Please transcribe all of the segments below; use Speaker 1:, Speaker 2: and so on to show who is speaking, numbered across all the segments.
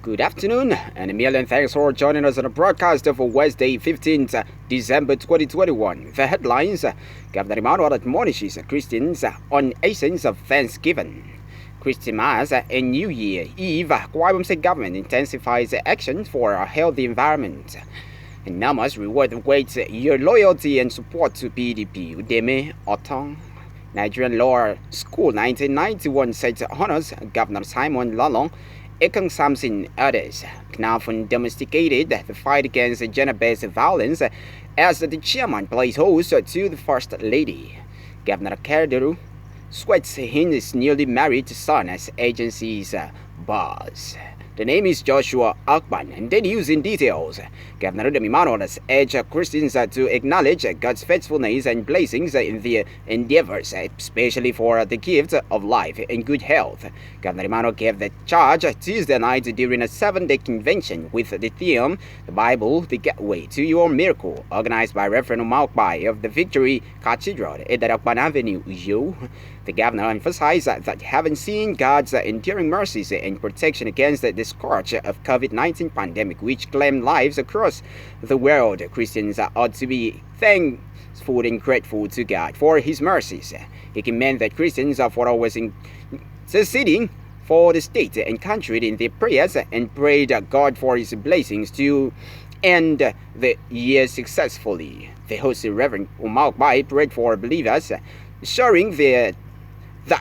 Speaker 1: Good afternoon, and a million thanks for joining us on the broadcast of Wednesday, 15th December 2021. The headlines: Gov't Emmanuel admonishes Christians on essence of Thanksgiving. Christmas and New Year Eve, Ibom State government intensifies action for a healthy environment. And Namas reward weights your loyalty and support to PDP. Udeme, Otong. Nigerian Law School 1991 sets honors Governor Simon Lalong. Ekong Sampson others. Ukanafun domesticated the fight against gender-based violence as the chairman plays host to the First Lady. Governor Akeredolu sweats his newly married son as agency's boss. The name is Joshua Akpan, and then using details. Gov't Emmanuel has urged Christians to acknowledge God's faithfulness and blessings in their endeavors, especially for the gift of life and good health. Gov't Emmanuel gave the charge Tuesday night during a 7-day convention with the theme, The Bible, the Gateway to Your Miracle, organized by Reverend Malkbai of the Victory Cathedral at Akpan Avenue, Yo. The governor emphasized that having seen God's enduring mercies and protection against the scourge of COVID-19 pandemic, which claimed lives across the world, Christians ought to be thankful and grateful to God for His mercies. He commended Christians for always interceding for the state and country in their prayers and prayed God for His blessings to end the year successfully. The host, Reverend Malkbai, prayed for believers, assuring that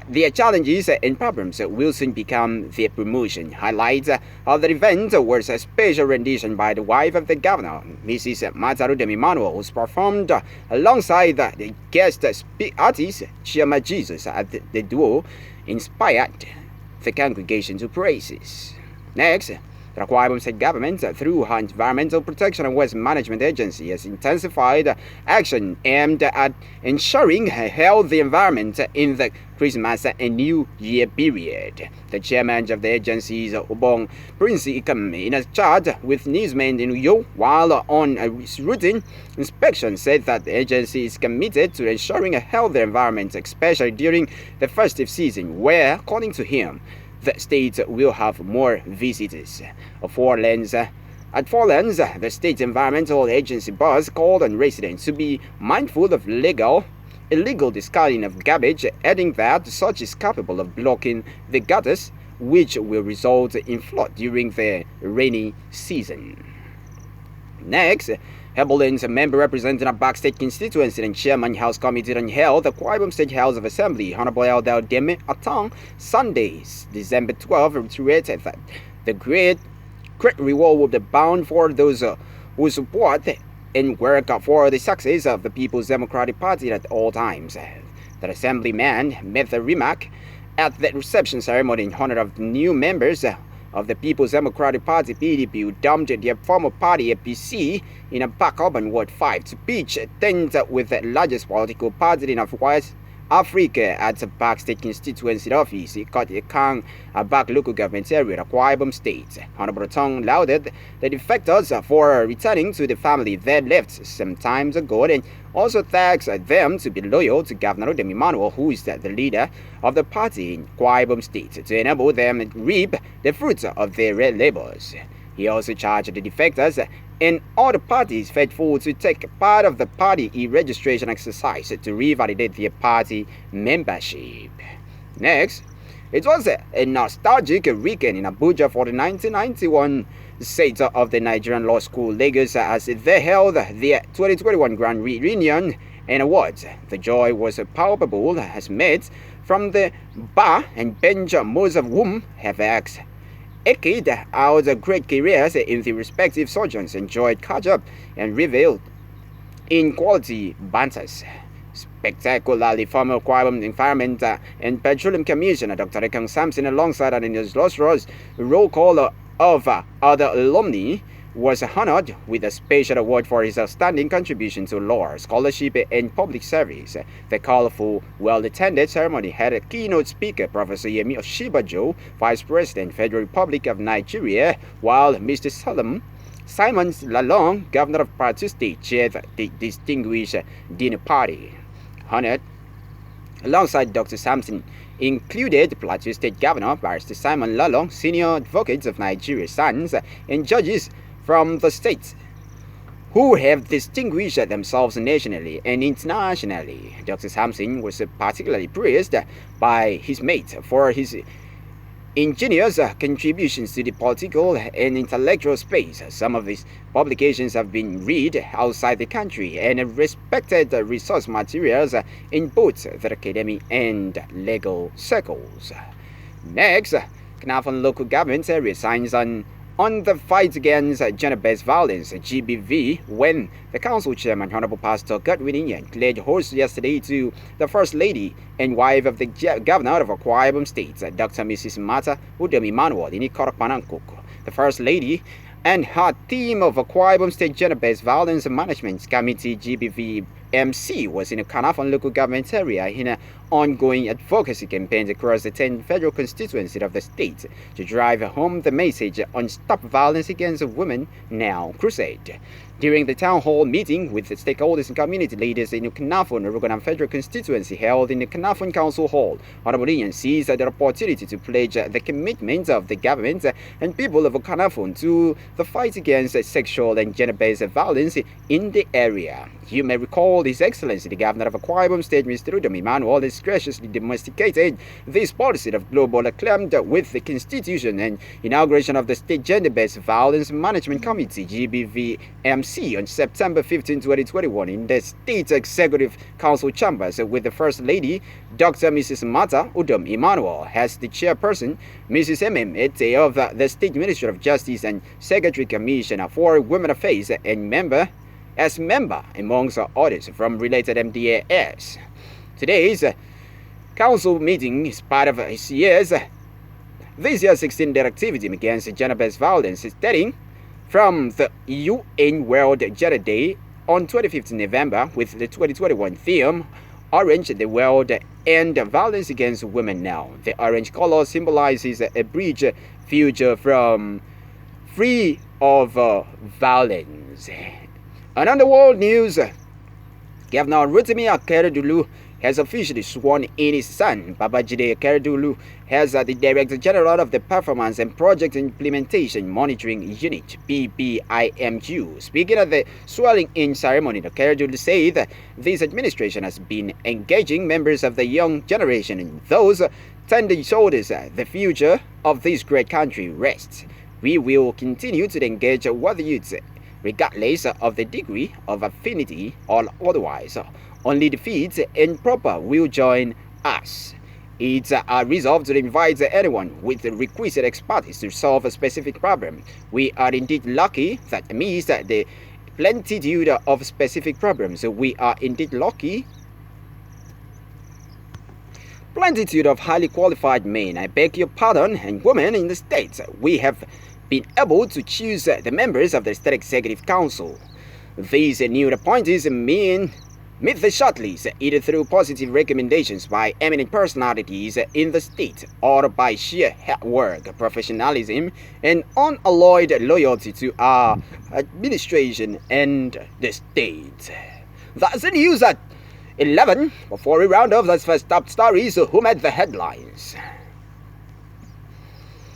Speaker 1: their challenges and problems will soon become their promotion. Highlights of the event was a special rendition by the wife of the governor, Mrs. Emmanuel, who performed alongside the guest artist, Chima Jesus, at the duo inspired the congregation to praises. Next, the Ibom State government, through her Environmental Protection and Waste Management Agency, has intensified action aimed at ensuring a healthy environment in the Christmas and New Year period. The chairman of the agency's Ubong, Prince Ekong, in a chat with newsmen in Uyo while on a routine inspection, said that the agency is committed to ensuring a healthy environment, especially during the festive season, where, according to him, the state will have more visitors. At Forelands, the state environmental agency boss called on residents to be mindful of illegal discarding of garbage, adding that such is capable of blocking the gutters, which will result in flood during the rainy season. Next, Hebellin's member representing a Gov't State constituency and chairman House Committee on Health, the Ibom State House of Assembly, Honorable Udeme, Otong, Sunday, December 12, reiterated that the great reward will be bound for those who support and work for the success of the People's Democratic Party at all times. The assemblyman made the remark at the reception ceremony in honor of the new members of the People's Democratic Party (PDP), who dumped their former party APC in a back urban Ward 5 to pitch a tent with the largest political party in West Africa at the Gov't State constituency office. He got Ekong, a back local government area of Ibom State. Honorable Otong lauded the defectors for returning to the family they left some time ago, and also thanks them to be loyal to Gov't Emmanuel, who is the leader of the party in Ibom State, to enable them to reap the fruits of their labors. He also charged the defectors and all the parties faithful to take part of the party e-registration exercise to revalidate their party membership. Next, it was a nostalgic weekend in Abuja for the 1991 set of the Nigerian Law School Lagos as they held their 2021 grand reunion and awards. The joy was palpable as mates from the bar and bench, most of whom have eked out great careers in the respective surgeons, enjoyed catch-up and reveled in quality banters. Spectacularly, former Ibom Environment and Petroleum Commissioner Dr. Ekong Sampson, alongside an illustrious roll call of other alumni, was honored with a special award for his outstanding contribution to law, scholarship, and public service. The colorful, well-attended ceremony had a keynote speaker, Professor Yemi Oshibajo, Vice President, Federal Republic of Nigeria, while Mr. Simon Lalong, Governor of Plateau State, chaired the distinguished dinner party. Honored alongside Dr. Sampson, included Plateau State Governor Barrister Simon Lalong, senior advocates of Nigeria's sons, and judges from the state who have distinguished themselves nationally and internationally. Dr. Sampson was particularly praised by his mates for his ingenious contributions to the political and intellectual space. Some of his publications have been read outside the country and respected resource materials in both the academic and legal circles. Next, Ukanafun local government resigns on the fight against gender-based violence (GBV) when the council chairman, Honorable Pastor Gov't, pledged host yesterday to the First Lady and wife of the Governor of Ibom State, Dr. Mrs. Udeme Emmanuel in Akpan. The First Lady and her team of Ibom State Gender-Based Violence Management Committee (GBV) MC was in a Ukanafun local government area in an ongoing advocacy campaign across the 10 federal constituencies of the state to drive home the message on Stop Violence Against Women Now crusade. During the town hall meeting with the stakeholders and community leaders in Ukanafun Uruguayan Federal Constituency held in the Ukanafun Council Hall, Honorable seized the opportunity to pledge the commitment of the government and people of Ukanafun to the fight against sexual and gender-based violence in the area. You may recall His Excellency the Governor of Ibom State, Mr. Udeme Emmanuel, has graciously domesticated this policy of global acclaim with the constitution and inauguration of the State Gender-Based Violence Management Committee (GBVMC) on September 15, 2021 in the State Executive Council chambers with the First Lady, Dr. Mrs. Udeme Emmanuel, as the chairperson, Mrs. Emmanuel of the State Ministry of Justice and Secretary Commissioner for Women Affairs and member amongst others from related MDAs. Today's council meeting is part of this year's 16th activity against gender-based violence, starting from the UN World Gender Day on 25th November with the 2021 theme, Orange, the World End Violence Against Women Now. The orange color symbolizes a bridge future from free of violence. And on the world news, Governor Akeredolu has officially sworn in his son, Babajide Akeredolu, as the Director General of the Performance and Project Implementation Monitoring Unit, PPIMU. Speaking at the swearing-in ceremony, Akeredolu said that this administration has been engaging members of the young generation and those tending shoulders. The future of this great country rests. We will continue to engage with the youth, regardless of the degree of affinity or otherwise. Only the fit and proper will join us. It's our resolve to invite anyone with the requisite expertise to solve a specific problem. We are indeed lucky that amidst the plenitude of specific problems, we are indeed lucky. Plenitude of highly qualified men, I beg your pardon, and women in the States. We have been able to choose the members of the State Executive Council. These new appointees meet the shortlist either through positive recommendations by eminent personalities in the state or by sheer hard work, professionalism, and unalloyed loyalty to our administration and the state. That's the news at 11. Before we round off, let's first top stories who made the headlines.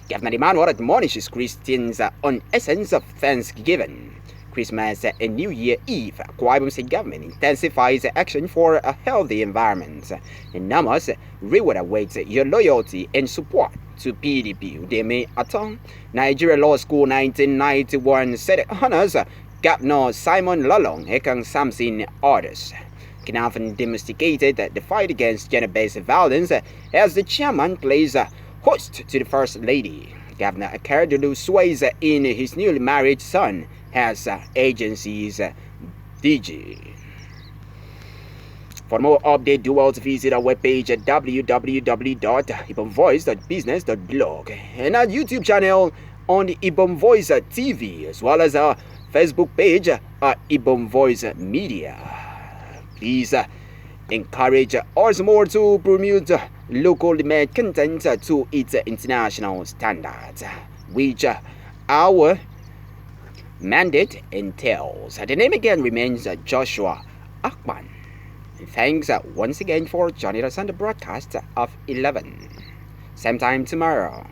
Speaker 1: Gov't Emmanuel admonishes Christians on essence of Thanksgiving. Christmas and New Year Eve, Ibom State Government intensifies action for a healthy environment. Enormous reward awaits your loyalty and support to PDP. Udeme Otong, Nigeria Law School 1991 Senate honors Governor Simon Lalong, Ekong Sampson orders. Ukanafun domesticated the fight against gender-based violence as the chairman plays host to the First Lady. Governor Akeredolu sways in his newly married son as agency's DG. For more update, do also visit our webpage at www.ibomvoice.business.blog and our YouTube channel on the Ibom Voice TV, as well as our Facebook page at Ibom Voice Media. Please encourage us more to promote locally made content to its international standards, which our mandate entails. The name again remains Joshua Akpan. Thanks once again for joining us on the broadcast of 11. Same time tomorrow.